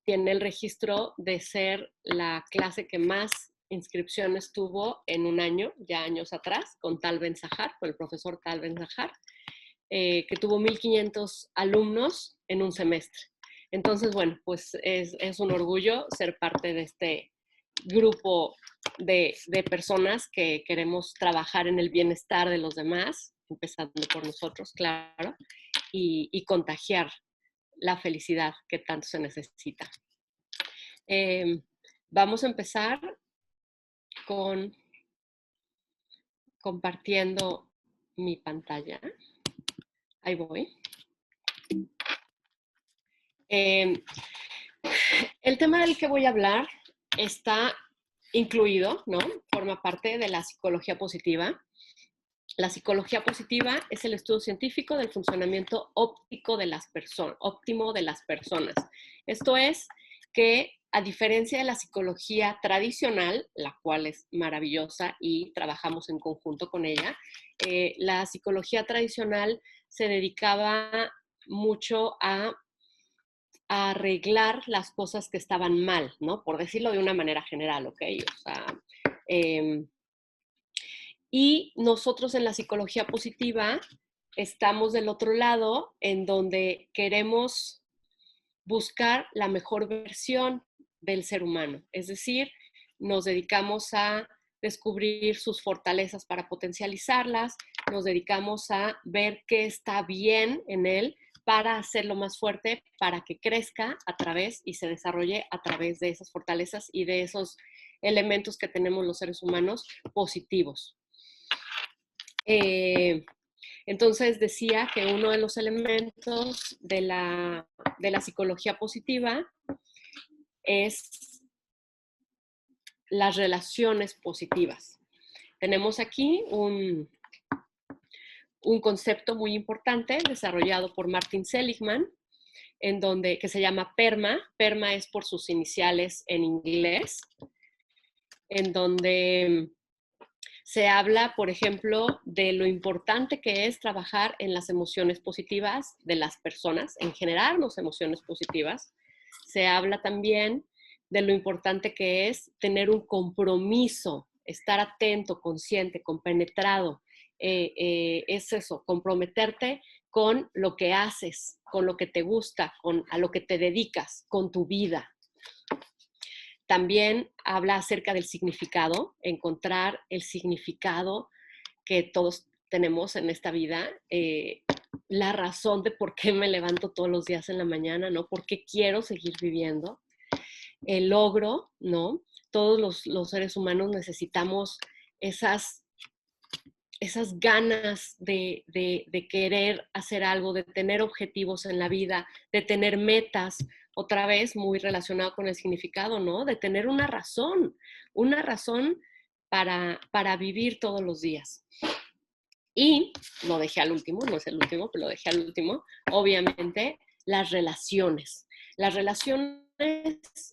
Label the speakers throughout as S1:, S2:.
S1: tiene el registro de ser la clase que más inscripciones tuvo en un año, ya años atrás, con Tal Ben-Zahar, con el profesor Tal Ben-Zahar, que tuvo 1,500 alumnos en un semestre. Entonces, bueno, pues es un orgullo ser parte de este grupo de personas que queremos trabajar en el bienestar de los demás, empezando por nosotros, claro, y contagiar la felicidad que tanto se necesita. Vamos a empezar con compartiendo mi pantalla. Ahí voy. El tema del que voy a hablar está incluido, ¿no? Forma parte de la psicología positiva. La psicología positiva es el estudio científico del funcionamiento óptimo de las personas. Esto es que, a diferencia de la psicología tradicional, la cual es maravillosa y trabajamos en conjunto con ella, la psicología tradicional se dedicaba mucho a arreglar las cosas que estaban mal, ¿no? Por decirlo de una manera general, ¿ok? O sea, y nosotros en la psicología positiva estamos del otro lado, en donde queremos buscar la mejor versión del ser humano. Es decir, nos dedicamos a descubrir sus fortalezas para potencializarlas, nos dedicamos a ver qué está bien en él para hacerlo más fuerte, para que crezca a través y se desarrolle a través de esas fortalezas y de esos elementos que tenemos los seres humanos positivos. Entonces decía que uno de los elementos de la psicología positiva es las relaciones positivas. Tenemos aquí un concepto muy importante desarrollado por Martin Seligman, que se llama PERMA. PERMA es por sus iniciales en inglés, en donde se habla, por ejemplo, de lo importante que es trabajar en las emociones positivas de las personas, en generarnos emociones positivas. Se habla también de lo importante que es tener un compromiso, estar atento, consciente, compenetrado. Es eso, comprometerte con lo que haces, con lo que te gusta, a lo que te dedicas, con tu vida. También habla acerca del significado, encontrar el significado que todos tenemos en esta vida, la razón de por qué me levanto todos los días en la mañana, ¿no? ¿Por qué quiero seguir viviendo? El logro, ¿no? Todos los seres humanos necesitamos esas ganas de querer hacer algo, de tener objetivos en la vida, de tener metas, otra vez muy relacionado con el significado, ¿no? De tener una razón para vivir todos los días. Y lo dejé al último, no es el último, pero lo dejé al último, obviamente, las relaciones. Las relaciones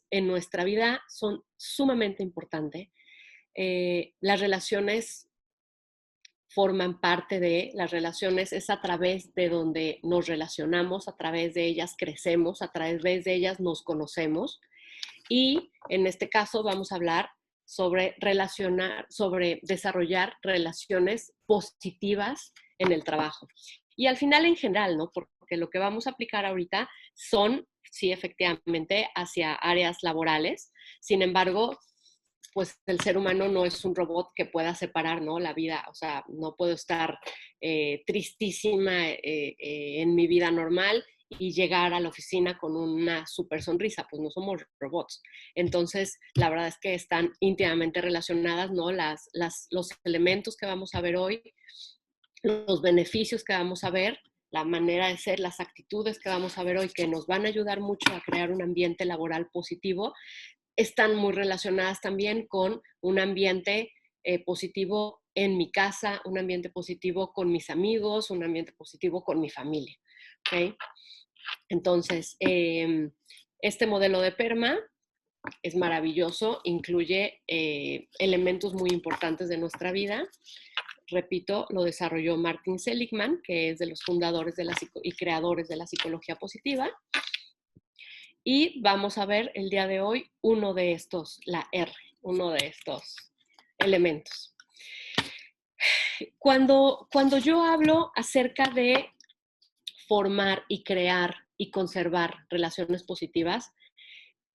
S1: en nuestra vida son sumamente importantes. Las relaciones forman parte de las relaciones, es a través de donde nos relacionamos, a través de ellas crecemos, a través de ellas nos conocemos. Y en este caso vamos a hablar sobre desarrollar relaciones positivas en el trabajo. Y al final en general, ¿no? Porque lo que vamos a aplicar ahorita son, sí, efectivamente, hacia áreas laborales. Sin embargo, pues el ser humano no es un robot que pueda separar, ¿no? La vida, o sea, no puedo estar tristísima en mi vida normal y llegar a la oficina con una súper sonrisa, pues no somos robots. Entonces, la verdad es que están íntimamente relacionadas, ¿no? Los elementos que vamos a ver hoy, los beneficios que vamos a ver, la manera de ser, las actitudes que vamos a ver hoy, que nos van a ayudar mucho a crear un ambiente laboral positivo, están muy relacionadas también con un ambiente positivo en mi casa, un ambiente positivo con mis amigos, un ambiente positivo con mi familia. ¿Okay? Entonces, este modelo de PERMA es maravilloso, incluye elementos muy importantes de nuestra vida. Repito, lo desarrolló Martin Seligman, que es de los fundadores y creadores de la psicología positiva. Y vamos a ver el día de hoy uno de estos, la R, uno de estos elementos. Cuando yo hablo acerca de formar y crear y conservar relaciones positivas,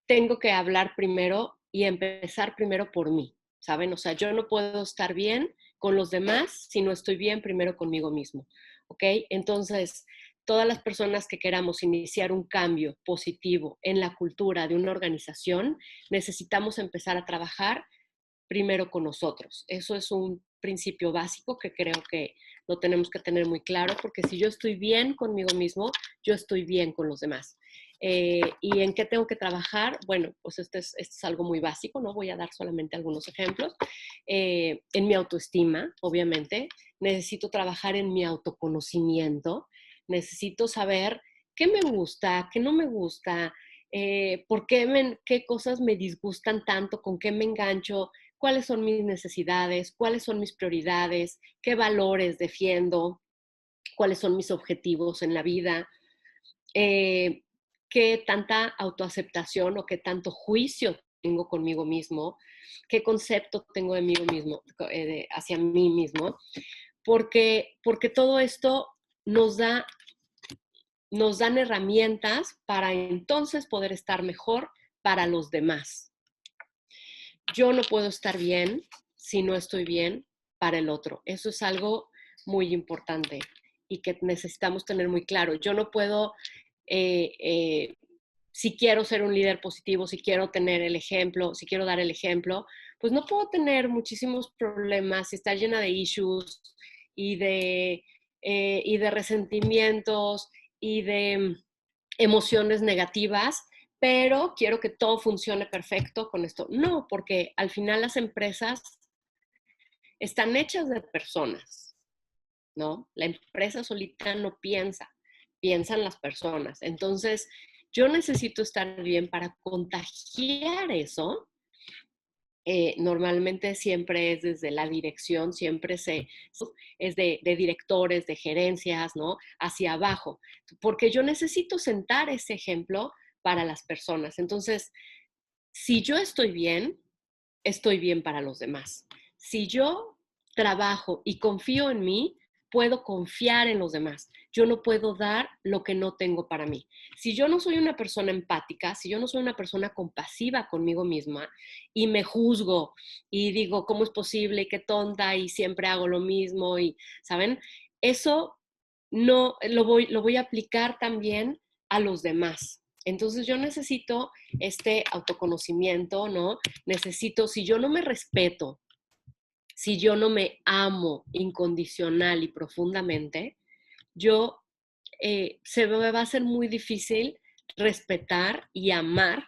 S1: tengo que hablar primero y empezar primero por mí, ¿saben? O sea, yo no puedo estar bien con los demás si no estoy bien primero conmigo mismo, ¿ok? Entonces, todas las personas que queramos iniciar un cambio positivo en la cultura de una organización, necesitamos empezar a trabajar primero con nosotros. Eso es un principio básico que creo que lo tenemos que tener muy claro, porque si yo estoy bien conmigo mismo, yo estoy bien con los demás. ¿Y en qué tengo que trabajar? Bueno, pues esto es algo muy básico, ¿no? Voy a dar solamente algunos ejemplos. En mi autoestima, obviamente, necesito trabajar en mi autoconocimiento, necesito saber qué me gusta, qué no me gusta, qué cosas me disgustan tanto, con qué me engancho, cuáles son mis necesidades, cuáles son mis prioridades, qué valores defiendo, cuáles son mis objetivos en la vida, eh, qué tanta autoaceptación o qué tanto juicio tengo conmigo mismo, qué concepto tengo de mí mismo, hacia mí mismo, porque todo esto nos dan herramientas para entonces poder estar mejor para los demás. Yo no puedo estar bien si no estoy bien para el otro. Eso es algo muy importante y que necesitamos tener muy claro. Yo no puedo, eh, eh, si quiero ser un líder positivo, si quiero tener el ejemplo, si quiero dar el ejemplo, pues no puedo tener muchísimos problemas y estar llena de issues y de resentimientos y de emociones negativas, pero quiero que todo funcione perfecto con esto. No, porque al final las empresas están hechas de personas, ¿no? La empresa solita no piensa, piensan las personas. Entonces, yo necesito estar bien para contagiar eso. Normalmente siempre es desde la dirección, es de directores, de gerencias, ¿no? Hacia abajo, porque yo necesito sentar ese ejemplo para las personas. Entonces, si yo estoy bien para los demás. Si yo trabajo y confío en mí, puedo confiar en los demás. Yo no puedo dar lo que no tengo para mí. Si yo no soy una persona empática, si yo no soy una persona compasiva conmigo misma y me juzgo y digo, ¿cómo es posible? Qué tonta y siempre hago lo mismo y, ¿saben? Eso no lo voy a aplicar también a los demás. Entonces yo necesito este autoconocimiento, ¿no? Necesito, si yo no me respeto, si yo no me amo incondicional y profundamente, yo se me va a ser muy difícil respetar y amar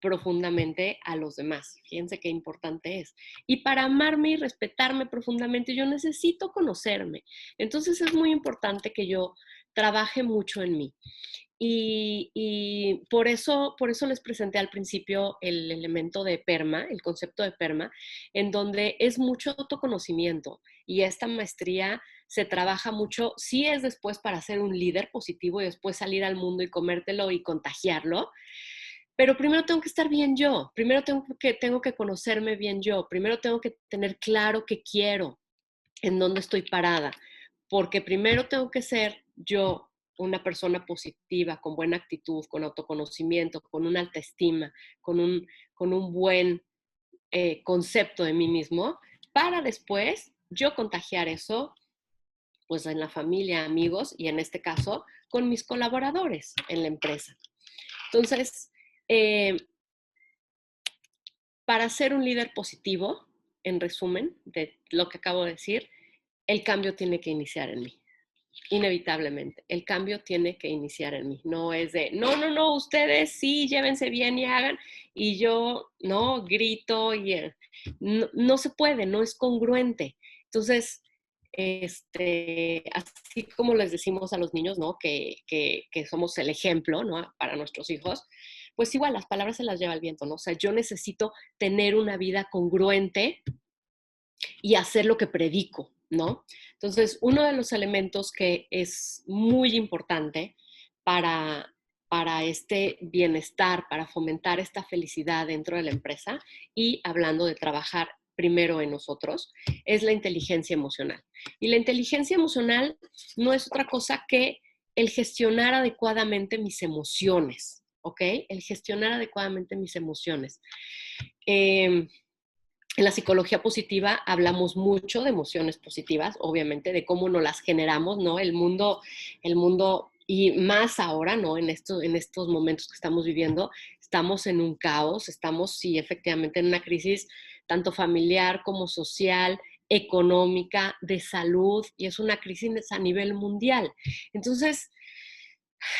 S1: profundamente a los demás. Fíjense qué importante es. Y para amarme y respetarme profundamente, yo necesito conocerme. Entonces es muy importante que yo trabaje mucho en mí. Y por eso les presenté al principio el elemento de PERMA, el concepto de PERMA, en donde es mucho autoconocimiento y esta maestría se trabaja mucho, sí es después para ser un líder positivo y después salir al mundo y comértelo y contagiarlo, pero primero tengo que estar bien yo, primero tengo que conocerme bien yo, primero tengo que tener claro qué quiero, en dónde estoy parada, porque primero tengo que ser yo una persona positiva, con buena actitud, con autoconocimiento, con una alta estima, con un buen concepto de mí mismo, para después yo contagiar eso pues en la familia, amigos y en este caso con mis colaboradores en la empresa. Entonces, eh, para ser un líder positivo, en resumen de lo que acabo de decir, el cambio tiene que iniciar en mí. Inevitablemente, el cambio tiene que iniciar en mí. No es de, no, ustedes sí, llévense bien y hagan, y yo, no, grito, y no se puede, no es congruente. Entonces, así como les decimos a los niños, ¿no? Que somos el ejemplo, ¿no? Para nuestros hijos, pues igual las palabras se las lleva el viento, ¿no? O sea, yo necesito tener una vida congruente y hacer lo que predico, ¿no? Entonces, uno de los elementos que es muy importante para para este bienestar, para fomentar esta felicidad dentro de la empresa y hablando de trabajar primero en nosotros, es la inteligencia emocional. Y la inteligencia emocional no es otra cosa que el gestionar adecuadamente mis emociones, ¿ok? El gestionar adecuadamente mis emociones. En la psicología positiva hablamos mucho de emociones positivas, obviamente, de cómo nos las generamos, ¿no? El mundo y más ahora, ¿no? En estos momentos que estamos viviendo, estamos en un caos, estamos, sí, efectivamente, en una crisis tanto familiar como social, económica, de salud, y es una crisis a nivel mundial. Entonces,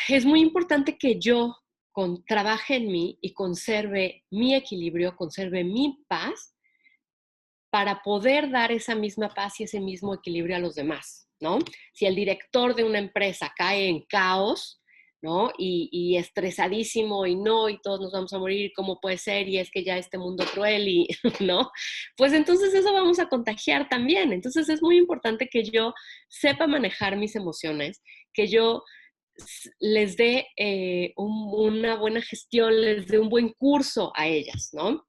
S1: es muy importante que yo trabaje en mí y conserve mi equilibrio, conserve mi paz para poder dar esa misma paz y ese mismo equilibrio a los demás, ¿no? Si el director de una empresa cae en caos, ¿no? Y estresadísimo y todos nos vamos a morir, ¿cómo puede ser? Y es que ya este mundo cruel y, ¿no? Pues entonces eso vamos a contagiar también. Entonces es muy importante que yo sepa manejar mis emociones, que yo les dé una buena gestión, les dé un buen curso a ellas, ¿no?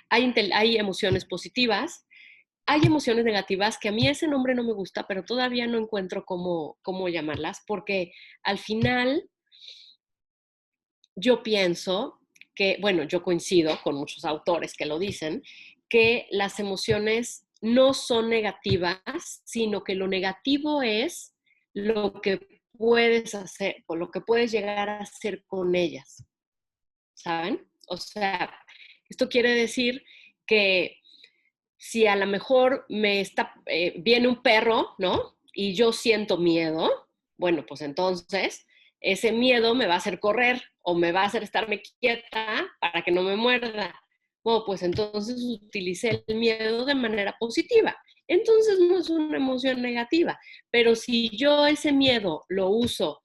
S1: Hay emociones positivas, hay emociones negativas que a mí ese nombre no me gusta, pero todavía no encuentro cómo llamarlas, porque al final yo pienso que, bueno, yo coincido con muchos autores que lo dicen, que las emociones no son negativas, sino que lo negativo es lo que puedes hacer o lo que puedes llegar a hacer con ellas, ¿saben? O sea, esto quiere decir que si a lo mejor viene un perro, ¿no? Y yo siento miedo, bueno, pues entonces ese miedo me va a hacer correr o me va a hacer estarme quieta para que no me muerda. Bueno, pues entonces utilicé el miedo de manera positiva. Entonces no es una emoción negativa, pero si yo ese miedo lo uso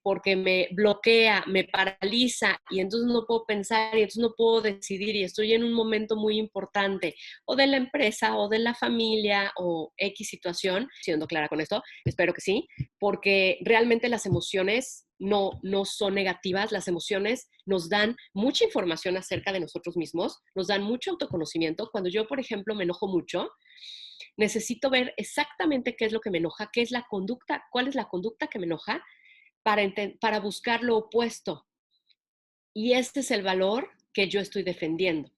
S1: porque me bloquea, me paraliza y entonces no puedo pensar y entonces no puedo decidir y estoy en un momento muy importante o de la empresa o de la familia o X situación, siendo clara con esto, espero que sí, porque realmente las emociones no son negativas, las emociones nos dan mucha información acerca de nosotros mismos, nos dan mucho autoconocimiento. Cuando yo, por ejemplo, me enojo mucho, necesito ver exactamente qué es lo que me enoja, qué es la conducta, cuál es la conducta que me enoja para buscar lo opuesto. Y este es el valor que yo estoy defendiendo,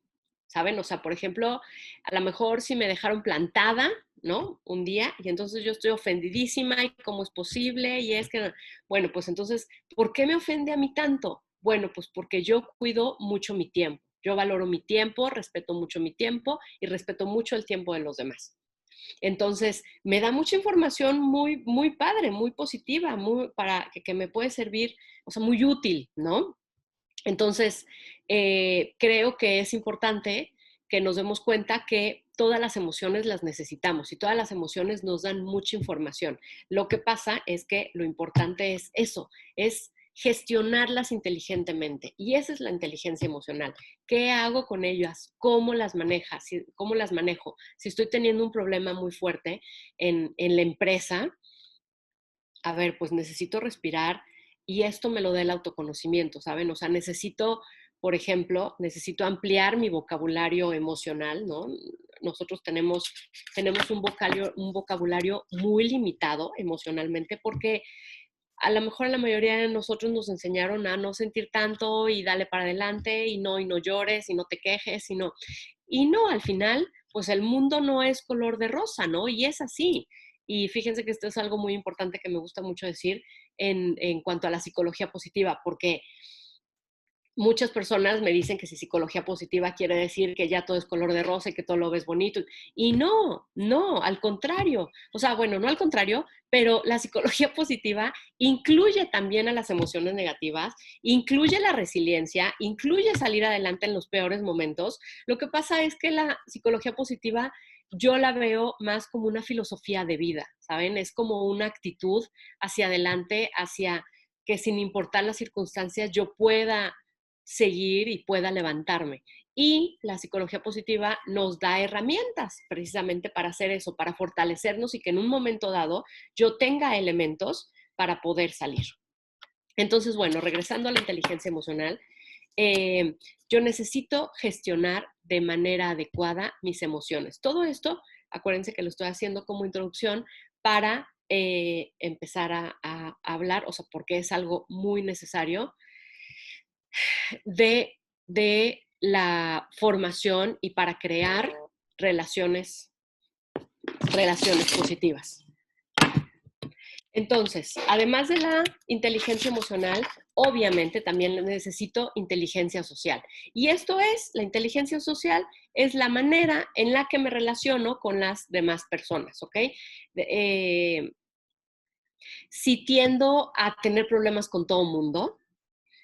S1: ¿saben? O sea, por ejemplo, a lo mejor si me dejaron plantada, ¿no? Un día, y entonces yo estoy ofendidísima y cómo es posible, y es que, bueno, pues entonces, ¿por qué me ofende a mí tanto? Bueno, pues porque yo cuido mucho mi tiempo. Yo valoro mi tiempo, respeto mucho mi tiempo y respeto mucho el tiempo de los demás. Entonces, me da mucha información muy, muy padre, muy positiva, para que me puede servir, o sea, muy útil, ¿no? Entonces, creo que es importante que nos demos cuenta que todas las emociones las necesitamos y todas las emociones nos dan mucha información. Lo que pasa es que lo importante es eso, es gestionarlas inteligentemente. Y esa es la inteligencia emocional. ¿Qué hago con ellas? ¿Cómo las cómo las manejo? Si estoy teniendo un problema muy fuerte en la empresa, a ver, pues necesito respirar y esto me lo da el autoconocimiento, ¿saben? O sea, por ejemplo, necesito ampliar mi vocabulario emocional, ¿no? Nosotros tenemos un vocabulario muy limitado emocionalmente porque a lo mejor a la mayoría de nosotros nos enseñaron a no sentir tanto y dale para adelante y no llores y no te quejes y no, al final, pues el mundo no es color de rosa, ¿no? Y es así. Y fíjense que esto es algo muy importante que me gusta mucho decir en cuanto a la psicología positiva, porque muchas personas me dicen que si psicología positiva quiere decir que ya todo es color de rosa y que todo lo ves bonito. Y no, al contrario. O sea, bueno, no al contrario, pero la psicología positiva incluye también a las emociones negativas, incluye la resiliencia, incluye salir adelante en los peores momentos. Lo que pasa es que la psicología positiva yo la veo más como una filosofía de vida, ¿saben? Es como una actitud hacia adelante, hacia que sin importar las circunstancias yo pueda seguir y pueda levantarme. Y la psicología positiva nos da herramientas precisamente para hacer eso, para fortalecernos y que en un momento dado yo tenga elementos para poder salir. Entonces, bueno, regresando a la inteligencia emocional, eh, yo necesito gestionar de manera adecuada mis emociones. Todo esto, acuérdense que lo estoy haciendo como introducción para empezar a hablar, o sea, porque es algo muy necesario de la formación y para crear relaciones, relaciones positivas. Entonces, además de la inteligencia emocional, obviamente también necesito inteligencia social. Y esto es, la inteligencia social es la manera en la que me relaciono con las demás personas, ¿ok? Si tiendo a tener problemas con todo el mundo,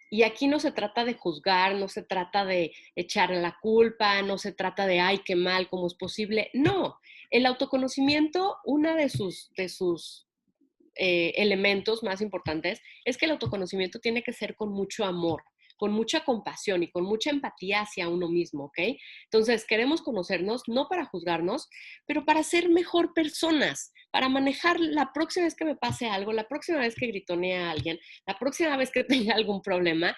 S1: y aquí no se trata de juzgar, no se trata de echar la culpa, no se trata de, ay, qué mal, cómo es posible. No, el autoconocimiento, una de sus elementos más importantes es que el autoconocimiento tiene que ser con mucho amor, con mucha compasión y con mucha empatía hacia uno mismo, ¿ok? Entonces, queremos conocernos no para juzgarnos, pero para ser mejor personas, para manejar la próxima vez que me pase algo, la próxima vez que gritonee a alguien, la próxima vez que tenga algún problema,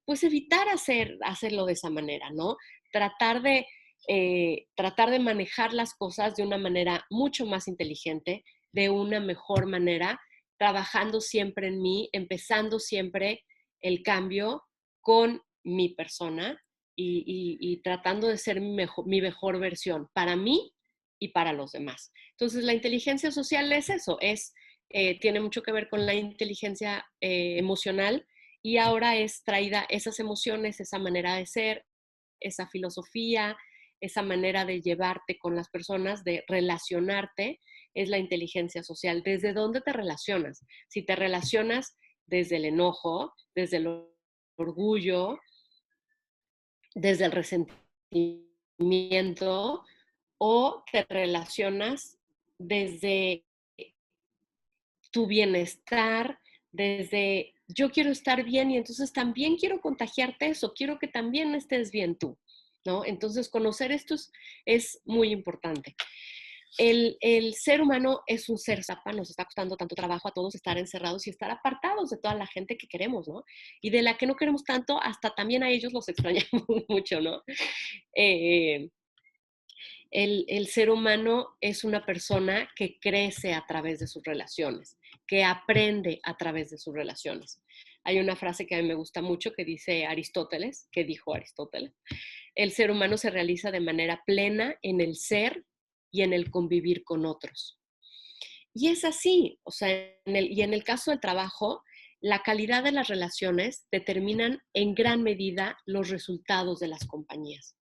S1: pues evitar hacerlo de esa manera, ¿no? Tratar tratar de manejar las cosas de una manera mucho más inteligente, de una mejor manera, trabajando siempre en mí, empezando siempre el cambio con mi persona y tratando de ser mi mejor versión para mí y para los demás. Entonces, la inteligencia social es eso, tiene mucho que ver con la inteligencia emocional y ahora es traída esas emociones, esa manera de ser, esa filosofía, esa manera de llevarte con las personas, de relacionarte, es la inteligencia social. ¿Desde dónde te relacionas? Si te relacionas desde el enojo, desde el orgullo, desde el resentimiento, o te relacionas desde tu bienestar, desde yo quiero estar bien y entonces también quiero contagiarte eso, quiero que también estés bien tú, ¿no? Entonces conocer esto es muy importante. El ser humano es un ser zapa, nos está costando tanto trabajo a todos estar encerrados y estar apartados de toda la gente que queremos, ¿no? Y de la que no queremos tanto, hasta también a ellos los extrañamos mucho, ¿no? Eh, el ser humano es una persona que crece a través de sus relaciones, que aprende a través de sus relaciones. Hay una frase que a mí me gusta mucho que dice Aristóteles, que dijo Aristóteles, el ser humano se realiza de manera plena en el ser y en el convivir con otros. Y es así, o sea, y en el caso del trabajo, la calidad de las relaciones determinan en gran medida los resultados de las compañías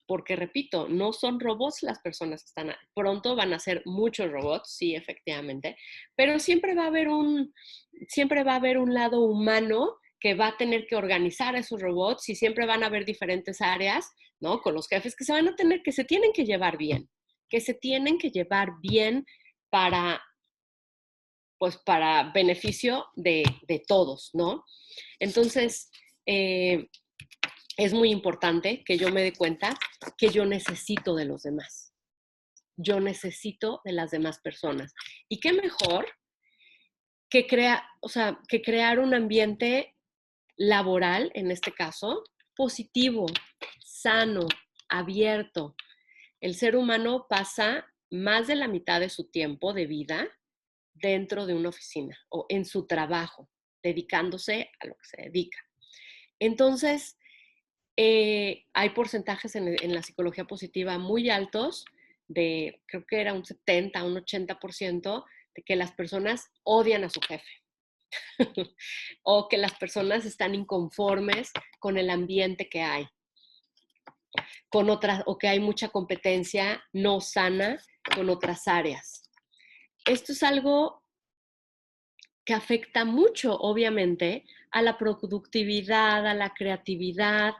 S1: porque repito, no son robots las personas que están, pronto van a ser muchos robots, sí, efectivamente, pero siempre va a haber un lado humano que va a tener que organizar esos robots y siempre van a haber diferentes áreas, ¿no? Con los jefes que se van a tener, que se tienen que llevar bien, que se tienen que llevar bien para, pues, para beneficio de todos, ¿no? Entonces, es muy importante que yo me dé cuenta que yo necesito de los demás. Yo necesito de las demás personas. Y qué mejor que crear un ambiente laboral, en este caso, positivo, sano, abierto. El ser humano pasa más de la mitad de su tiempo de vida dentro de una oficina o en su trabajo, dedicándose a lo que se dedica. Entonces, hay porcentajes en la psicología positiva muy altos, creo que era un 70, un 80%, de que las personas odian a su jefe o que las personas están inconformes con el ambiente que hay, o que hay mucha competencia no sana con otras áreas. Esto es algo que afecta mucho, obviamente, a la productividad, a la creatividad,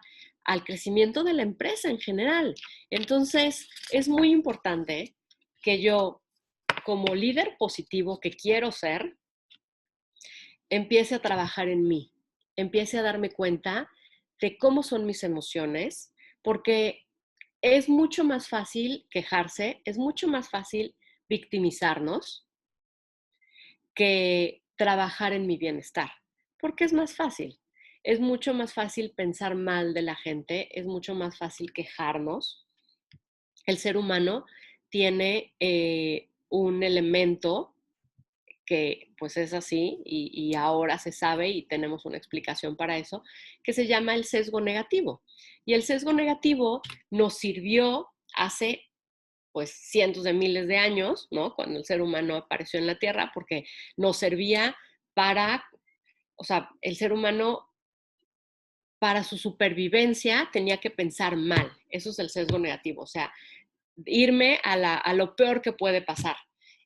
S1: al crecimiento de la empresa en general. Entonces, es muy importante que yo, como líder positivo que quiero ser, empiece a trabajar en mí, empiece a darme cuenta de cómo son mis emociones, porque es mucho más fácil quejarse, es mucho más fácil victimizarnos que trabajar en mi bienestar. Porque es más fácil. Es mucho más fácil pensar mal de la gente, es mucho más fácil quejarnos. El ser humano tiene un elemento que pues es así y ahora se sabe y tenemos una explicación para eso, que se llama el sesgo negativo. Y el sesgo negativo nos sirvió hace pues cientos de miles de años, ¿no? Cuando el ser humano apareció en la Tierra, porque nos servía para, o sea, el ser humano para su supervivencia tenía que pensar mal. Eso es el sesgo negativo, o sea, irme a lo peor que puede pasar.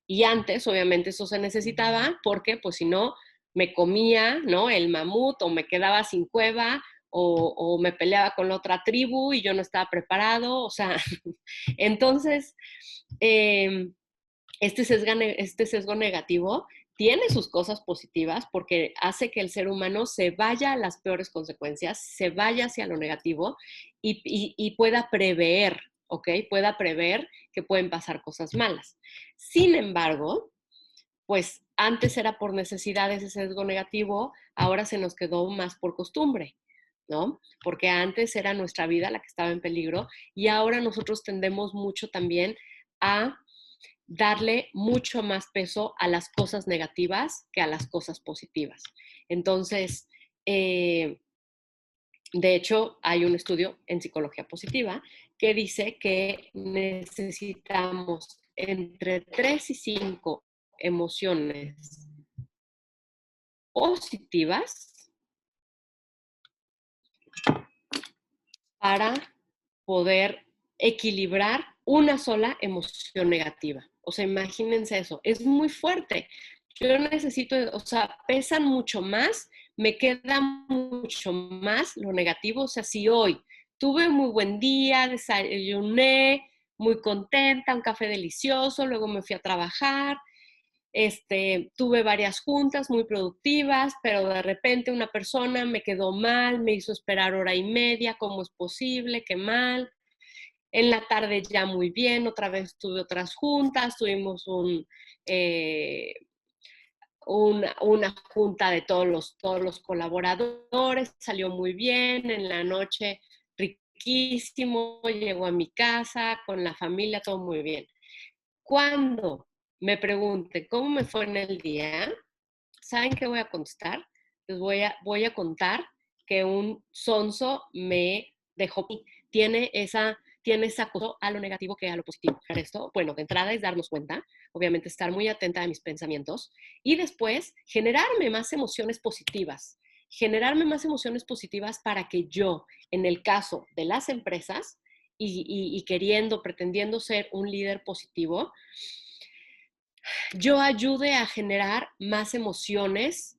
S1: Y antes, obviamente, eso se necesitaba porque, pues, si no, me comía, ¿no? El mamut o me quedaba sin cueva o me peleaba con la otra tribu y yo no estaba preparado. O sea, entonces, eh, este sesgo negativo tiene sus cosas positivas porque hace que el ser humano se vaya a las peores consecuencias, se vaya hacia lo negativo y pueda prever, ¿ok? Pueda prever que pueden pasar cosas malas. Sin embargo, pues antes era por necesidad ese sesgo negativo, ahora se nos quedó más por costumbre, ¿no? Porque antes era nuestra vida la que estaba en peligro y ahora nosotros tendemos mucho también a darle mucho más peso a las cosas negativas que a las cosas positivas. Entonces, de hecho, hay un estudio en psicología positiva que dice que necesitamos entre 3 y 5 emociones positivas para poder equilibrar una sola emoción negativa. O sea, imagínense eso, es muy fuerte. Yo necesito, o sea, pesan mucho más, me queda mucho más lo negativo. O sea, si hoy tuve un muy buen día, desayuné, muy contenta, un café delicioso, luego me fui a trabajar, tuve varias juntas muy productivas, pero de repente una persona me quedó mal, me hizo esperar hora y media, ¿cómo es posible? Qué mal. En la tarde ya muy bien, otra vez tuve otras juntas, tuvimos una junta de todos los colaboradores, salió muy bien, en la noche riquísimo, llegó a mi casa, con la familia, todo muy bien. Cuando me pregunte cómo me fue en el día, ¿saben qué voy a contestar? Les voy a contar que un sonso me dejó, tiene esa cosa a lo negativo que a lo positivo. Esto, bueno, de entrada es darnos cuenta, obviamente estar muy atenta a mis pensamientos y después generarme más emociones positivas para que yo, en el caso de las empresas y queriendo, pretendiendo ser un líder positivo, yo ayude a generar más emociones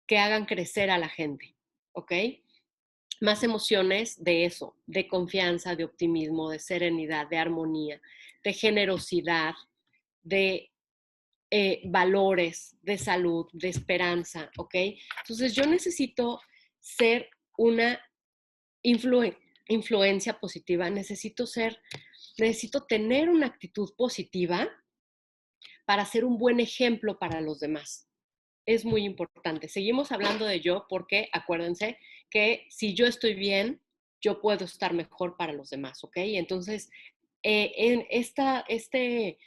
S1: que hagan crecer a la gente, ¿ok? Más emociones de eso, de confianza, de optimismo, de serenidad, de armonía, de generosidad, de valores, de salud, de esperanza, ¿ok? Entonces yo necesito ser una influencia positiva, necesito tener una actitud positiva para ser un buen ejemplo para los demás. Es muy importante. Seguimos hablando de yo porque acuérdense que si yo estoy bien, yo puedo estar mejor para los demás, ¿ok? Entonces, en este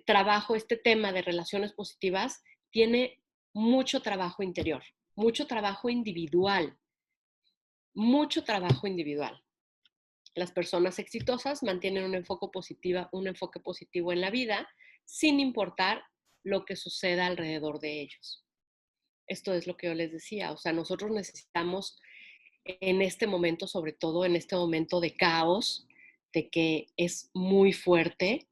S1: trabajo, este tema de relaciones positivas, tiene mucho trabajo interior, mucho trabajo individual. Las personas exitosas mantienen un enfoque positivo en la vida, sin importar lo que suceda alrededor de ellos. Esto es lo que yo les decía, o sea, nosotros necesitamos en este momento, sobre todo en este momento de caos, de que es muy fuerte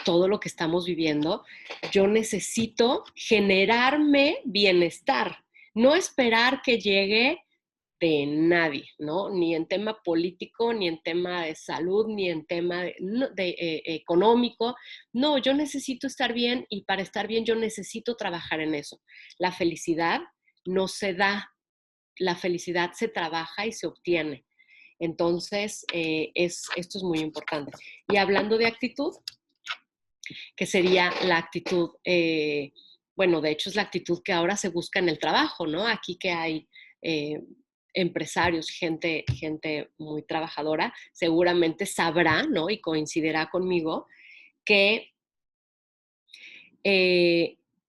S1: todo lo que estamos viviendo, yo necesito generarme bienestar, no esperar que llegue de nadie, ¿no? Ni en tema político, ni en tema de salud, ni en tema económico. No, yo necesito estar bien y para estar bien yo necesito trabajar en eso. La felicidad no se da, la felicidad se trabaja y se obtiene. Entonces, esto es muy importante. Y hablando de actitud, que sería la actitud bueno, de hecho es la actitud que ahora se busca en el trabajo, ¿no? Aquí que hay empresarios, gente muy trabajadora, seguramente sabrá, ¿no? Y coincidirá conmigo que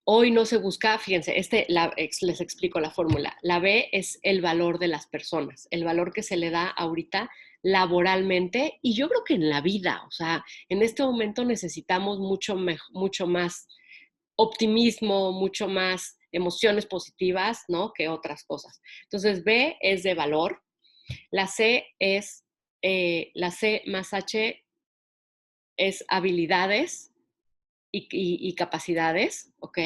S1: hoy no se busca, fíjense, les explico la fórmula. La B es el valor de las personas, el valor que se le da ahorita laboralmente y yo creo que en la vida, o sea, en este momento necesitamos mucho más optimismo, mucho más emociones positivas, ¿no? Que otras cosas. Entonces, B es de valor, la C es, la C más H es habilidades y capacidades, ¿ok?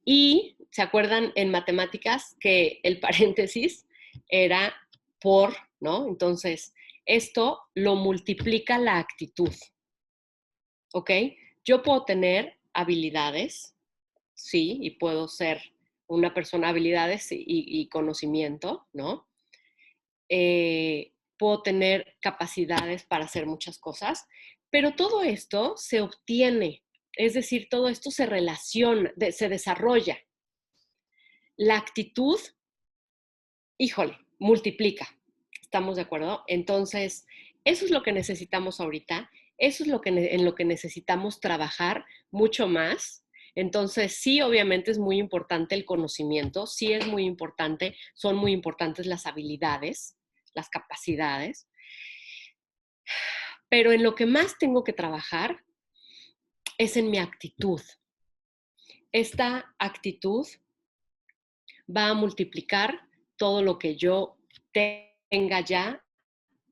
S1: Y se acuerdan en matemáticas que el paréntesis era por, ¿no? Entonces, esto lo multiplica la actitud, ¿ok? Yo puedo tener habilidades, sí, y puedo ser una persona habilidades y conocimiento, ¿no? Puedo tener capacidades para hacer muchas cosas, pero todo esto se obtiene, es decir, todo esto se relaciona, se desarrolla. La actitud, híjole, multiplica. ¿Estamos de acuerdo? Entonces, eso es lo que necesitamos ahorita, eso es en lo que necesitamos trabajar mucho más. Entonces, sí, obviamente es muy importante el conocimiento, sí es muy importante, son muy importantes las habilidades, las capacidades, pero en lo que más tengo que trabajar es en mi actitud. Esta actitud va a multiplicar todo lo que yo tenga ya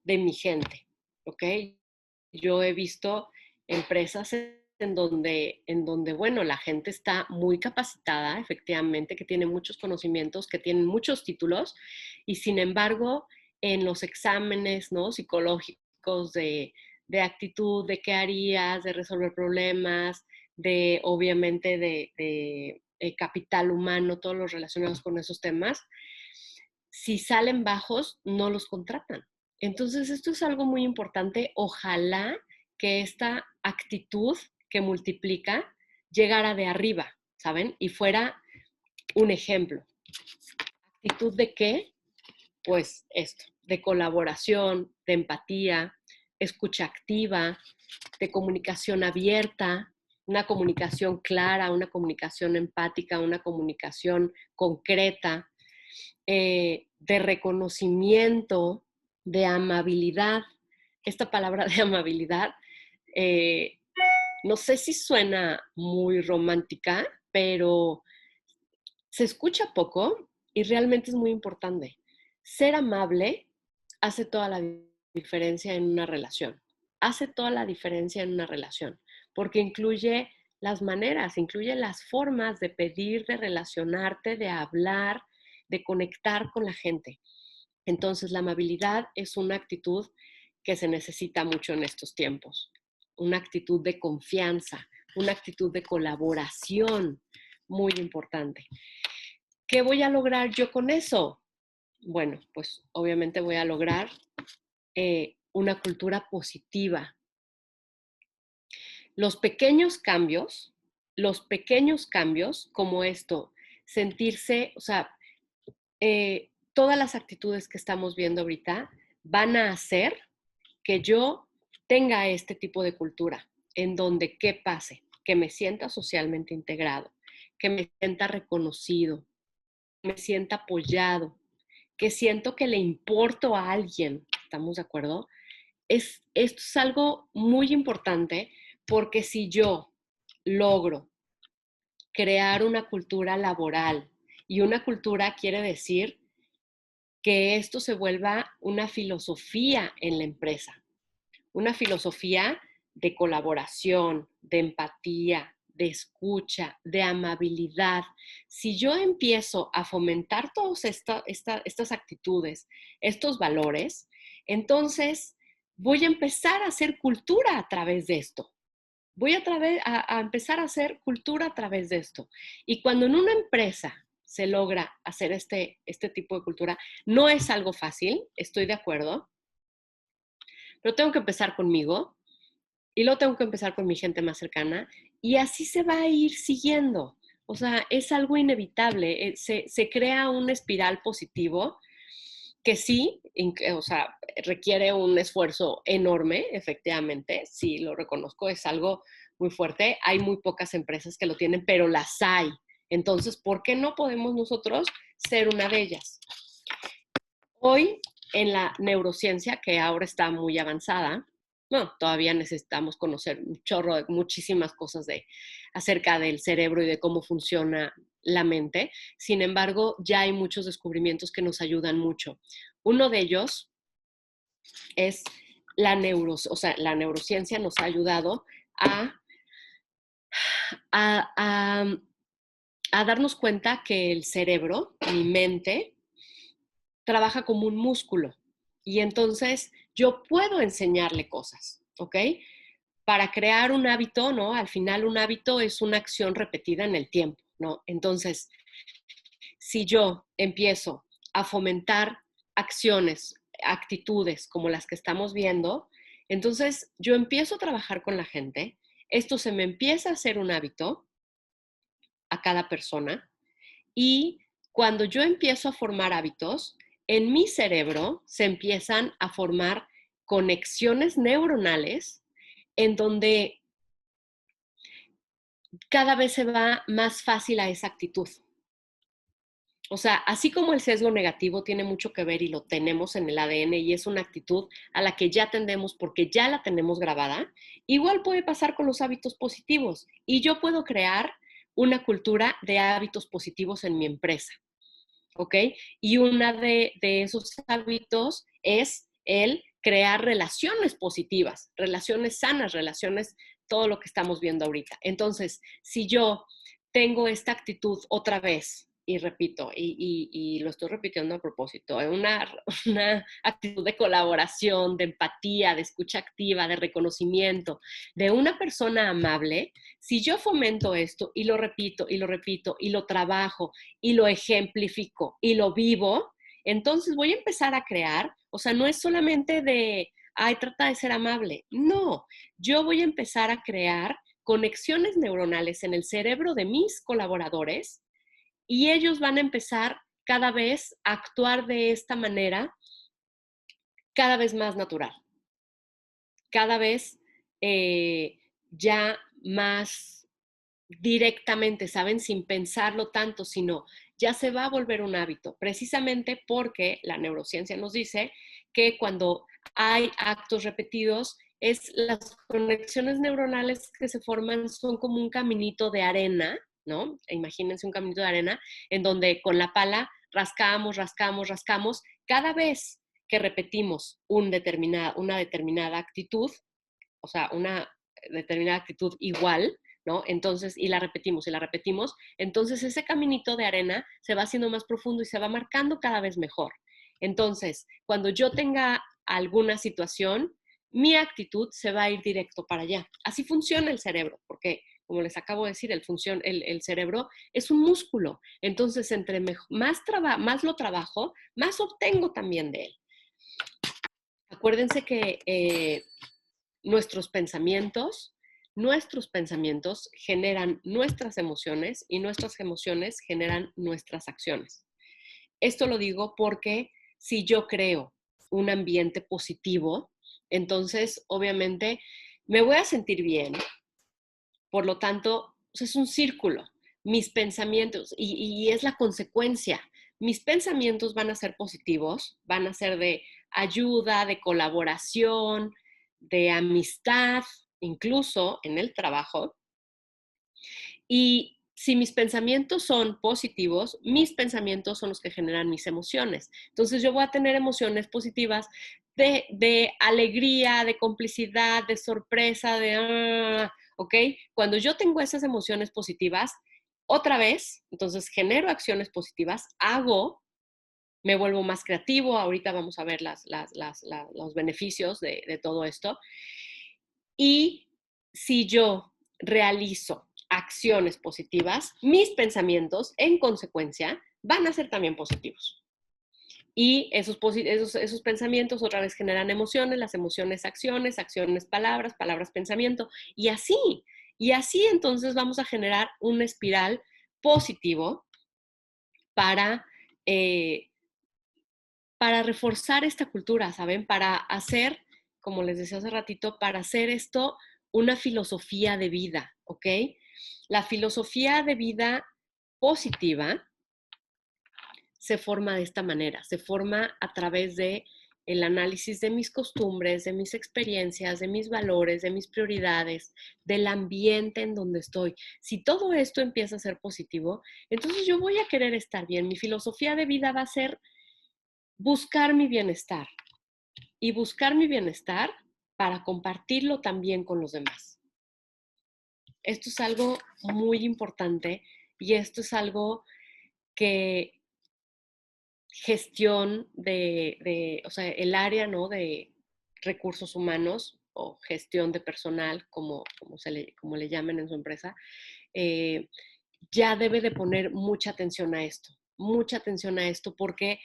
S1: de mi gente, ¿ok? Yo he visto empresas en donde, bueno, la gente está muy capacitada, efectivamente, que tiene muchos conocimientos, que tienen muchos títulos, y sin embargo, en los exámenes, ¿no? Psicológicos de actitud, de qué harías, de resolver problemas, de, obviamente, de capital humano, todos los relacionados con esos temas, si salen bajos, no los contratan. Entonces, esto es algo muy importante. Ojalá que esta actitud que multiplica llegara de arriba, ¿saben? Y fuera un ejemplo. ¿Actitud de qué? Pues esto, de colaboración, de empatía, escucha activa, de comunicación abierta, una comunicación clara, una comunicación empática, una comunicación concreta, de reconocimiento, de amabilidad. Esta palabra de amabilidad, eh, no sé si suena muy romántica, pero se escucha poco y realmente es muy importante. Ser amable hace toda la diferencia en una relación. Hace toda la diferencia en una relación, porque incluye las maneras, incluye las formas de pedir, de relacionarte, de hablar, de conectar con la gente. Entonces, la amabilidad es una actitud que se necesita mucho en estos tiempos. Una actitud de confianza, una actitud de colaboración, muy importante. ¿Qué voy a lograr yo con eso? Bueno, pues obviamente voy a lograr una cultura positiva. Los pequeños cambios como esto, sentirse, o sea, todas las actitudes que estamos viendo ahorita van a hacer que yo tenga este tipo de cultura, en donde qué pase, que me sienta socialmente integrado, que me sienta reconocido, que me sienta apoyado, que siento que le importo a alguien, ¿estamos de acuerdo? Esto es algo muy importante porque si yo logro crear una cultura laboral, y una cultura quiere decir que esto se vuelva una filosofía en la empresa, una filosofía de colaboración, de empatía, de escucha, de amabilidad. Si yo empiezo a fomentar todas estas actitudes, estos valores, entonces voy a empezar a hacer cultura a través de esto. Voy a empezar a hacer cultura a través de esto. Y cuando en una empresa se logra hacer este tipo de cultura, no es algo fácil, estoy de acuerdo, pero tengo que empezar conmigo y luego tengo que empezar con mi gente más cercana Y así se va a ir siguiendo. O sea, es algo inevitable. Se crea un espiral positivo que sí, o sea, requiere un esfuerzo enorme, efectivamente. Sí, lo reconozco, es algo muy fuerte. Hay muy pocas empresas que lo tienen, pero las hay. Entonces, ¿por qué no podemos nosotros ser una de ellas? Hoy, en la neurociencia, que ahora está muy avanzada, no, todavía necesitamos conocer un chorro de muchísimas cosas acerca del cerebro y de cómo funciona la mente. Sin embargo, ya hay muchos descubrimientos que nos ayudan mucho. Uno de ellos es la neurociencia nos ha ayudado a, a, a darnos cuenta que el cerebro, mi mente, trabaja como un músculo. Y entonces yo puedo enseñarle cosas, ¿ok? Para crear un hábito, ¿no? Al final un hábito es una acción repetida en el tiempo, ¿no? Entonces, si yo empiezo a fomentar acciones, actitudes como las que estamos viendo, entonces yo empiezo a trabajar con la gente, esto se me empieza a hacer un hábito a cada persona y cuando yo empiezo a formar hábitos, en mi cerebro se empiezan a formar conexiones neuronales en donde cada vez se va más fácil a esa actitud. O sea, así como el sesgo negativo tiene mucho que ver y lo tenemos en el ADN y es una actitud a la que ya tendemos porque ya la tenemos grabada, igual puede pasar con los hábitos positivos y yo puedo crear una cultura de hábitos positivos en mi empresa. ¿Ok? Y una de esos hábitos es el crear relaciones positivas, relaciones sanas, relaciones, todo lo que estamos viendo ahorita. Entonces, si yo tengo esta actitud otra vez, y repito, y lo estoy repitiendo a propósito, una actitud de colaboración, de empatía, de escucha activa, de reconocimiento, de una persona amable, si yo fomento esto y lo repito y lo repito y lo trabajo y lo ejemplifico y lo vivo, entonces voy a empezar a crear, o sea, no es solamente de, ay, trata de ser amable, no, yo voy a empezar a crear conexiones neuronales en el cerebro de mis colaboradores y ellos van a empezar cada vez a actuar de esta manera cada vez más natural, cada vez ya más directamente, ¿saben? Sin pensarlo tanto, sino ya se va a volver un hábito, precisamente porque la neurociencia nos dice que cuando hay actos repetidos, las conexiones neuronales que se forman son como un caminito de arena, ¿no? Imagínense un caminito de arena en donde con la pala rascamos, rascamos, rascamos. Cada vez que repetimos una determinada actitud, o sea, una determinada actitud igual, ¿no? Entonces, y la repetimos, entonces ese caminito de arena se va haciendo más profundo y se va marcando cada vez mejor. Entonces, cuando yo tenga alguna situación, mi actitud se va a ir directo para allá. Así funciona el cerebro, porque como les acabo de decir, el cerebro es un músculo. Entonces, más lo trabajo, más obtengo también de él. Acuérdense que nuestros pensamientos generan nuestras emociones y nuestras emociones generan nuestras acciones. Esto lo digo porque si yo creo un ambiente positivo, entonces obviamente me voy a sentir bien. Por lo tanto, es un círculo. Mis pensamientos, y es la consecuencia, mis pensamientos van a ser positivos, van a ser de ayuda, de colaboración, de amistad, incluso en el trabajo. Y si mis pensamientos son positivos, mis pensamientos son los que generan mis emociones. Entonces yo voy a tener emociones positivas de alegría, de complicidad, de sorpresa, ¿ok? Cuando yo tengo esas emociones positivas, otra vez, entonces genero acciones positivas, me vuelvo más creativo, ahorita vamos a ver los beneficios de todo esto. Y si yo realizo acciones positivas, mis pensamientos, en consecuencia, van a ser también positivos. Y esos pensamientos otra vez generan emociones, las emociones acciones, acciones palabras, palabras pensamiento, y así. Y así entonces vamos a generar una espiral positivo para, eh, para reforzar esta cultura, ¿saben? Para hacer, como les decía hace ratito, para hacer esto una filosofía de vida, ¿ok? La filosofía de vida positiva se forma de esta manera, se forma a través de el análisis de mis costumbres, de mis experiencias, de mis valores, de mis prioridades, del ambiente en donde estoy. Si todo esto empieza a ser positivo, entonces yo voy a querer estar bien. Mi filosofía de vida va a ser buscar mi bienestar y buscar mi bienestar para compartirlo también con los demás. Esto es algo muy importante y esto es algo que gestión o sea, el área, ¿no? De recursos humanos o gestión de personal, como le llamen en su empresa, eh, ya debe de poner mucha atención a esto, porque,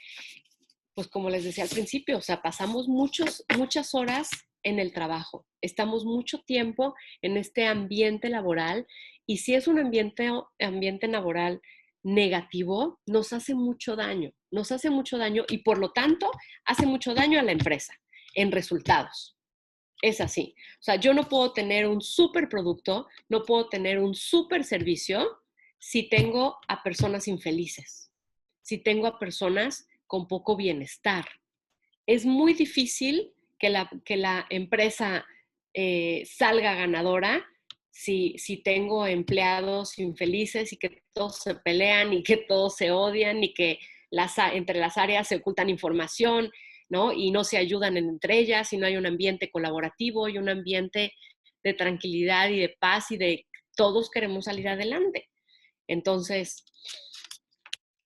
S1: pues como les decía al principio, o sea, pasamos muchas horas en el trabajo, estamos mucho tiempo en este ambiente laboral y si es un ambiente laboral negativo, nos hace mucho daño y por lo tanto hace mucho daño a la empresa en resultados. Es así. O sea, yo no puedo tener un super producto, no puedo tener un super servicio si tengo a personas infelices, si tengo a personas con poco bienestar. Es muy difícil que la empresa salga ganadora si tengo empleados infelices y que todos se pelean y que todos se odian y que entre las áreas se ocultan información, ¿no? Y no se ayudan entre ellas y no hay un ambiente colaborativo y un ambiente de tranquilidad y de paz y de todos queremos salir adelante. Entonces,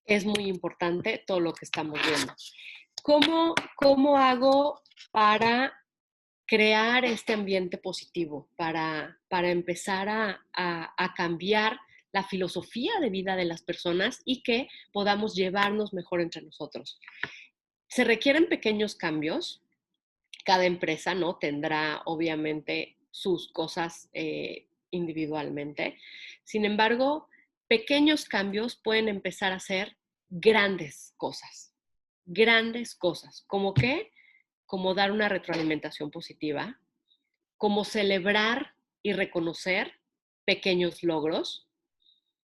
S1: es muy importante todo lo que estamos viendo. ¿Cómo hago para crear este ambiente positivo, para empezar a cambiar la filosofía de vida de las personas y que podamos llevarnos mejor entre nosotros? Se requieren pequeños cambios. Cada empresa, ¿no? Tendrá obviamente sus cosas individualmente. Sin embargo, pequeños cambios pueden empezar a ser grandes cosas. Grandes cosas. ¿Como qué? Como dar una retroalimentación positiva, como celebrar y reconocer pequeños logros,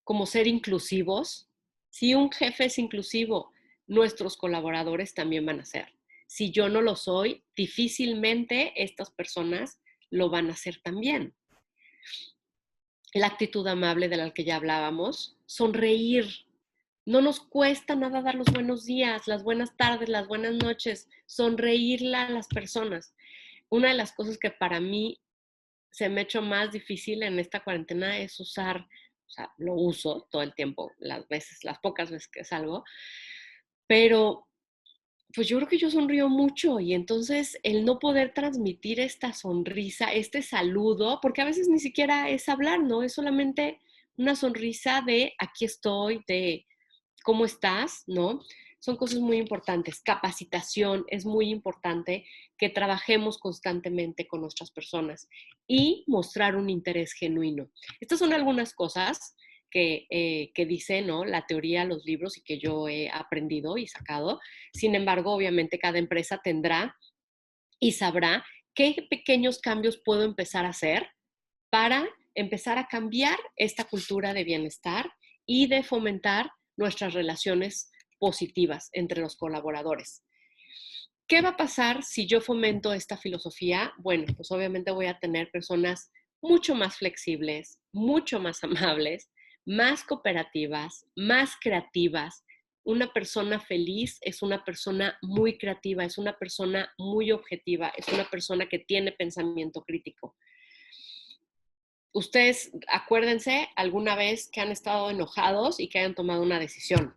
S1: como ser inclusivos. Si un jefe es inclusivo, nuestros colaboradores también van a ser. Si yo no lo soy, difícilmente estas personas lo van a hacer también. La actitud amable de la que ya hablábamos, sonreír. No nos cuesta nada dar los buenos días, las buenas tardes, las buenas noches, sonreírle a las personas. Una de las cosas que para mí se me ha hecho más difícil en esta cuarentena es usar, o sea, lo uso todo el tiempo, las pocas veces que salgo, pero pues yo creo que yo sonrío mucho y entonces el no poder transmitir esta sonrisa, este saludo, porque a veces ni siquiera es hablar, ¿no? Es solamente una sonrisa de aquí estoy, de cómo estás, ¿no? Son cosas muy importantes. Capacitación es muy importante que trabajemos constantemente con nuestras personas y mostrar un interés genuino. Estas son algunas cosas que dice, ¿no? La teoría, los libros y que yo he aprendido y sacado. Sin embargo, obviamente cada empresa tendrá y sabrá qué pequeños cambios puedo empezar a hacer para empezar a cambiar esta cultura de bienestar y de fomentar nuestras relaciones positivas entre los colaboradores. ¿Qué va a pasar si yo fomento esta filosofía? Bueno, pues obviamente voy a tener personas mucho más flexibles, mucho más amables, más cooperativas, más creativas. Una persona feliz es una persona muy creativa, es una persona muy objetiva, es una persona que tiene pensamiento crítico. Ustedes acuérdense alguna vez que han estado enojados y que hayan tomado una decisión.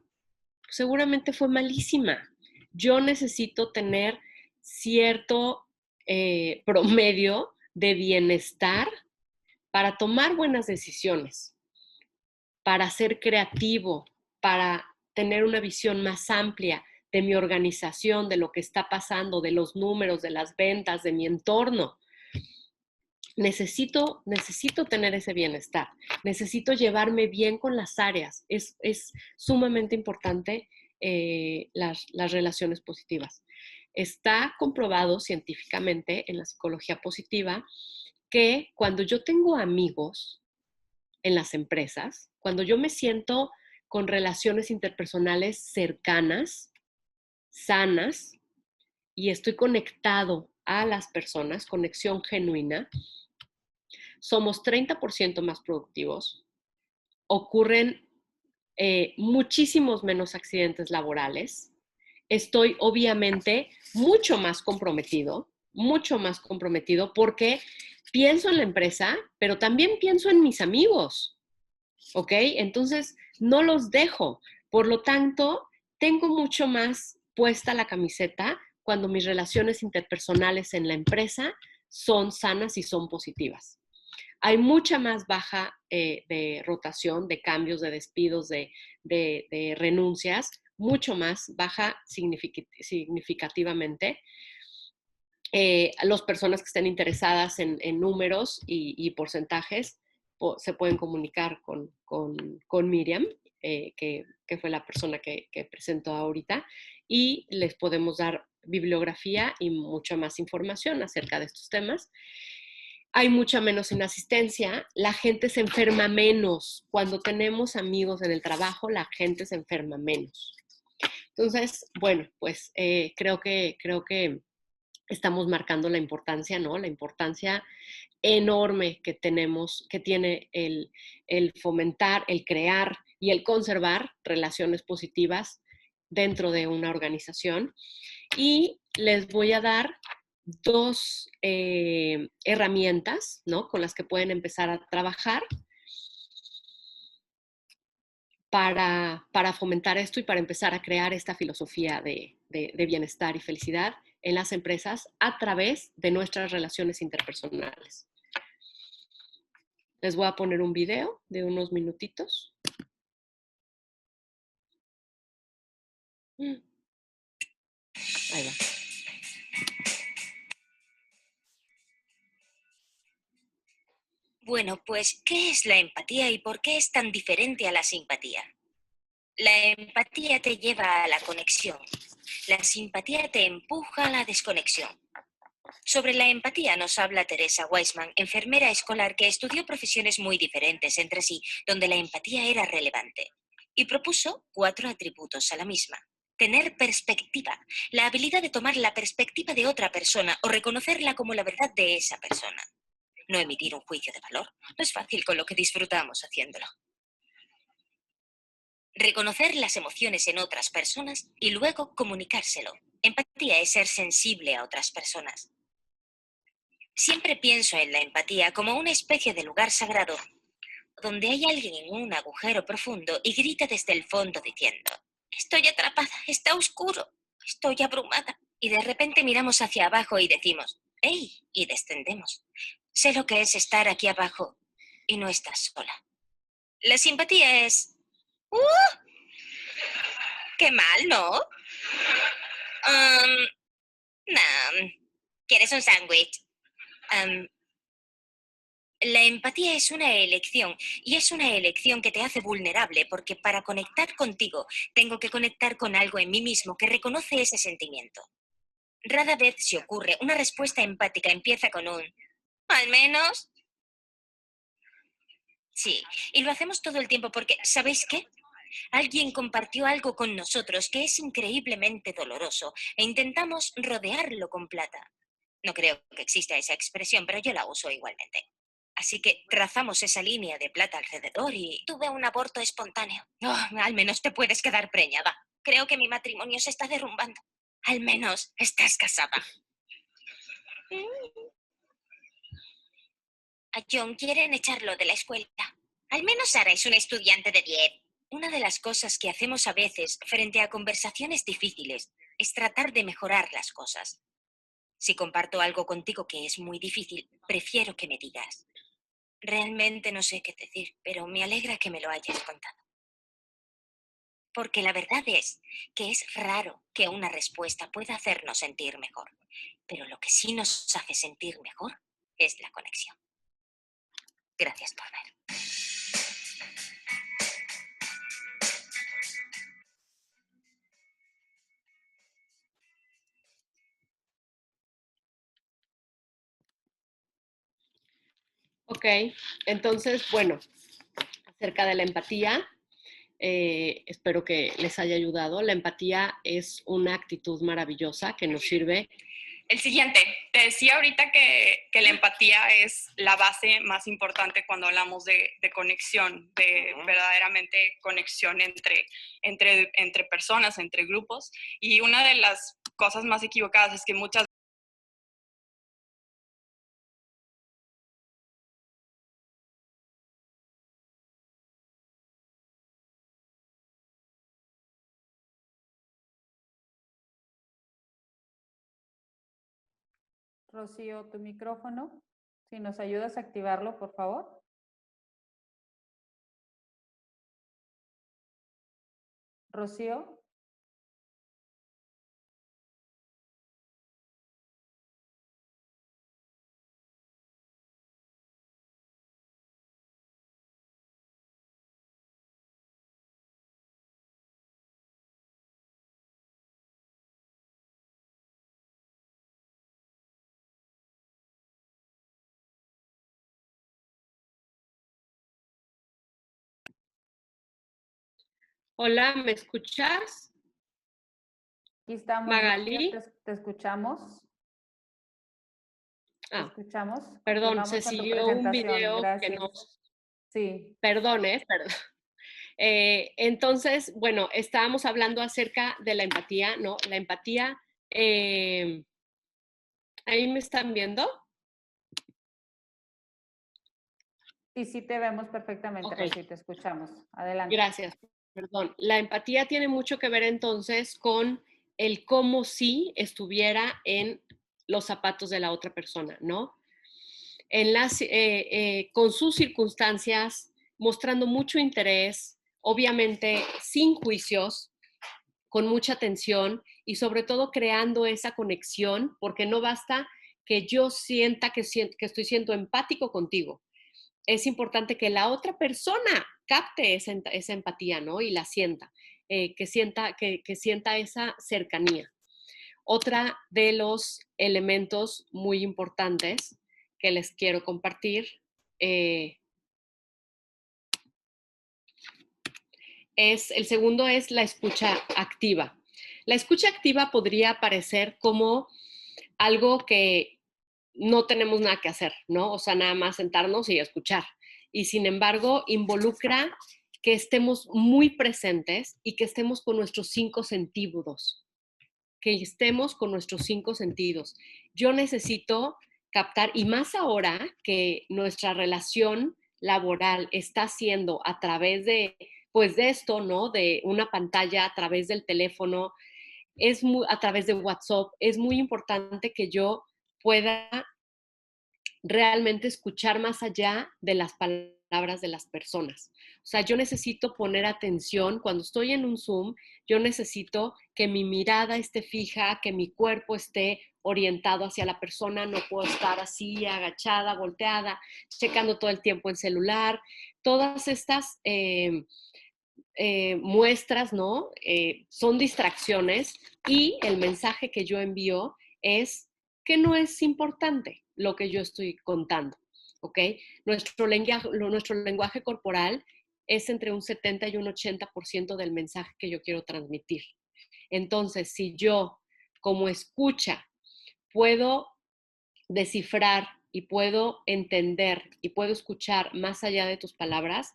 S1: Seguramente fue malísima. Yo necesito tener cierto promedio de bienestar para tomar buenas decisiones, para ser creativo, para tener una visión más amplia de mi organización, de lo que está pasando, de los números, de las ventas, de mi entorno. necesito tener ese bienestar, necesito llevarme bien con las áreas. Es sumamente importante las relaciones positivas. Está comprobado científicamente en la psicología positiva que cuando yo tengo amigos en las empresas, cuando yo me siento con relaciones interpersonales cercanas, sanas, y estoy conectado a las personas, conexión genuina, somos 30% más productivos, ocurren muchísimos menos accidentes laborales, estoy obviamente mucho más comprometido porque pienso en la empresa, pero también pienso en mis amigos, ¿ok? Entonces, no los dejo. Por lo tanto, tengo mucho más puesta la camiseta cuando mis relaciones interpersonales en la empresa son sanas y son positivas. Hay mucha más baja de rotación, de cambios, de despidos, de renuncias, mucho más baja significativamente. Las personas que estén interesadas en números y porcentajes se pueden comunicar con Miriam, que fue la persona que presentó ahorita, y les podemos dar bibliografía y mucha más información acerca de estos temas. Hay mucha menos inasistencia, la gente se enferma menos. Cuando tenemos amigos en el trabajo, la gente se enferma menos. Entonces, bueno, pues creo que estamos marcando la importancia, ¿no? La importancia enorme que tenemos, que tiene el fomentar, el crear y el conservar relaciones positivas dentro de una organización. Y les voy a dar dos herramientas, ¿no? Con las que pueden empezar a trabajar para fomentar esto y para empezar a crear esta filosofía de bienestar y felicidad en las empresas a través de nuestras relaciones interpersonales. Les voy a poner un video de unos minutitos. Ahí va.
S2: Bueno, pues, ¿qué es la empatía y por qué es tan diferente a la simpatía? La empatía te lleva a la conexión. La simpatía te empuja a la desconexión. Sobre la empatía nos habla Teresa Weissman, enfermera escolar que estudió profesiones muy diferentes entre sí, donde la empatía era relevante, y propuso 4 atributos a la misma. Tener perspectiva, la habilidad de tomar la perspectiva de otra persona o reconocerla como la verdad de esa persona. No emitir un juicio de valor. No es fácil con lo que disfrutamos haciéndolo. Reconocer las emociones en otras personas y luego comunicárselo. Empatía es ser sensible a otras personas. Siempre pienso en la empatía como una especie de lugar sagrado donde hay alguien en un agujero profundo y grita desde el fondo diciendo: estoy atrapada, está oscuro, estoy abrumada. Y de repente miramos hacia abajo y decimos: ¡hey! Y descendemos. Sé lo que es estar aquí abajo y no estás sola. La simpatía es... ¡Qué mal!, ¿no? No. ¿Quieres un sándwich? La empatía es una elección, y es una elección que te hace vulnerable, porque para conectar contigo tengo que conectar con algo en mí mismo que reconoce ese sentimiento. Rara vez se ocurre, una respuesta empática empieza con un «al menos». Sí, y lo hacemos todo el tiempo porque, ¿sabéis qué? Alguien compartió algo con nosotros que es increíblemente doloroso e intentamos rodearlo con plata. No creo que exista esa expresión, pero yo la uso igualmente. Así que trazamos esa línea de plata alrededor y tuve un aborto espontáneo. Oh, al menos te puedes quedar preñada. Creo que mi matrimonio se está derrumbando. Al menos estás casada. A John quieren echarlo de la escuela. Al menos Sara es una estudiante de 10. Una de las cosas que hacemos a veces frente a conversaciones difíciles es tratar de mejorar las cosas. Si comparto algo contigo que es muy difícil, prefiero que me digas: realmente no sé qué decir, pero me alegra que me lo hayas contado. Porque la verdad es que es raro que una respuesta pueda hacernos sentir mejor. Pero lo que sí nos hace sentir mejor es la conexión. Gracias por ver.
S1: Ok, entonces, bueno, acerca de la empatía, espero que les haya ayudado. La empatía es una actitud maravillosa que nos sirve.
S3: El siguiente, te decía ahorita que la empatía es la base más importante cuando hablamos de conexión, de verdaderamente conexión entre personas, entre grupos. Y una de las cosas más equivocadas es que muchas
S4: Rocío, tu micrófono, si nos ayudas a activarlo, por favor. Rocío.
S1: Hola, ¿me escuchas?
S4: Aquí estamos,
S1: Magali.
S4: Rocío, te escuchamos. Te escuchamos.
S1: Perdón, se
S4: Continuamos con tu
S1: siguió un
S4: presentación.
S1: video que
S4: Gracias.
S1: nos...
S4: Sí.
S1: Perdón. Entonces, bueno, estábamos hablando acerca de la empatía, ¿no? La empatía, ¿ahí me están viendo?
S4: Sí, sí te vemos perfectamente,
S1: Okay.
S4: Rocío, te escuchamos. Adelante.
S1: Gracias, perdón. La empatía tiene mucho que ver entonces con el cómo si estuviera en los zapatos de la otra persona, ¿no? Con sus circunstancias, mostrando mucho interés, obviamente sin juicios, con mucha atención y sobre todo creando esa conexión, porque no basta que yo sienta que estoy siendo empático contigo. Es importante que la otra persona capte esa empatía, ¿no? Y la sienta, que sienta esa cercanía. Otra de los elementos muy importantes que les quiero compartir el segundo es la escucha activa. La escucha activa podría parecer como algo que no tenemos nada que hacer, ¿no? O sea, nada más sentarnos y escuchar. Y sin embargo, involucra que estemos muy presentes y que estemos con nuestros 5 sentidos, que estemos con nuestros 5 sentidos. Yo necesito captar, y más ahora que nuestra relación laboral está siendo a través de, pues de esto, ¿no? De una pantalla, a través del teléfono, a través de WhatsApp, es muy importante que yo pueda realmente escuchar más allá de las palabras de las personas. O sea, yo necesito poner atención cuando estoy en un Zoom, yo necesito que mi mirada esté fija, que mi cuerpo esté orientado hacia la persona, no puedo estar así, agachada, volteada, checando todo el tiempo el celular. Todas estas muestras, ¿no? Son distracciones y el mensaje que yo envío es que no es importante lo que yo estoy contando, ¿ok? Nuestro lenguaje corporal es entre un 70 y un 80% del mensaje que yo quiero transmitir. Entonces, si yo como escucha puedo descifrar y puedo entender y puedo escuchar más allá de tus palabras,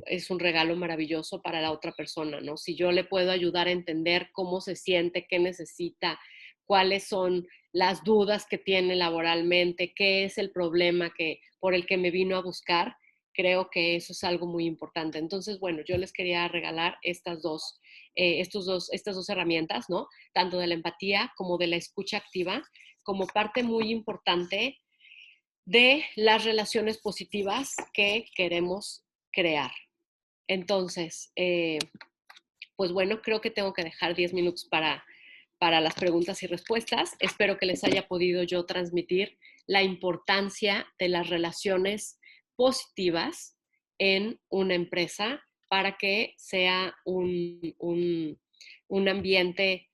S1: es un regalo maravilloso para la otra persona, ¿no? Si yo le puedo ayudar a entender cómo se siente, qué necesita, cuáles son las dudas que tiene laboralmente, qué es el problema por el que me vino a buscar, creo que eso es algo muy importante. Entonces, bueno, yo les quería regalar estas dos herramientas, ¿no? Tanto de la empatía como de la escucha activa, como parte muy importante de las relaciones positivas que queremos crear. Entonces, pues bueno, creo que tengo que dejar 10 minutos para las preguntas y respuestas. Espero que les haya podido yo transmitir la importancia de las relaciones positivas en una empresa para que sea un ambiente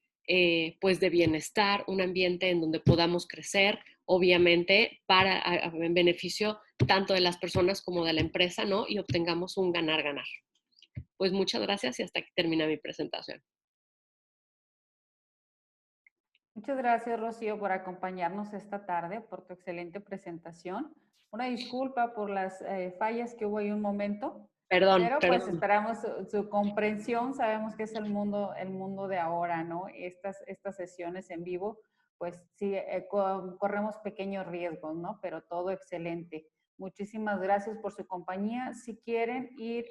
S1: pues de bienestar, un ambiente en donde podamos crecer, obviamente en beneficio tanto de las personas como de la empresa, ¿no? Y obtengamos un ganar-ganar. Pues muchas gracias y hasta aquí termina mi presentación.
S4: Muchas gracias, Rocío, por acompañarnos esta tarde, por tu excelente presentación. Una disculpa por las fallas que hubo ahí un momento, pero pues
S1: Perdón.
S4: esperamos su comprensión. Sabemos que es el mundo de ahora, ¿no? Estas sesiones en vivo, pues sí, corremos pequeños riesgos, ¿no? Pero todo excelente. Muchísimas gracias por su compañía. Si quieren ir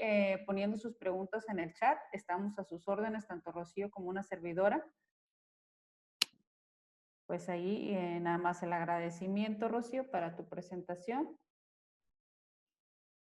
S4: poniendo sus preguntas en el chat, estamos a sus órdenes, tanto Rocío como una servidora. Pues ahí nada más el agradecimiento, Rocío, para tu presentación.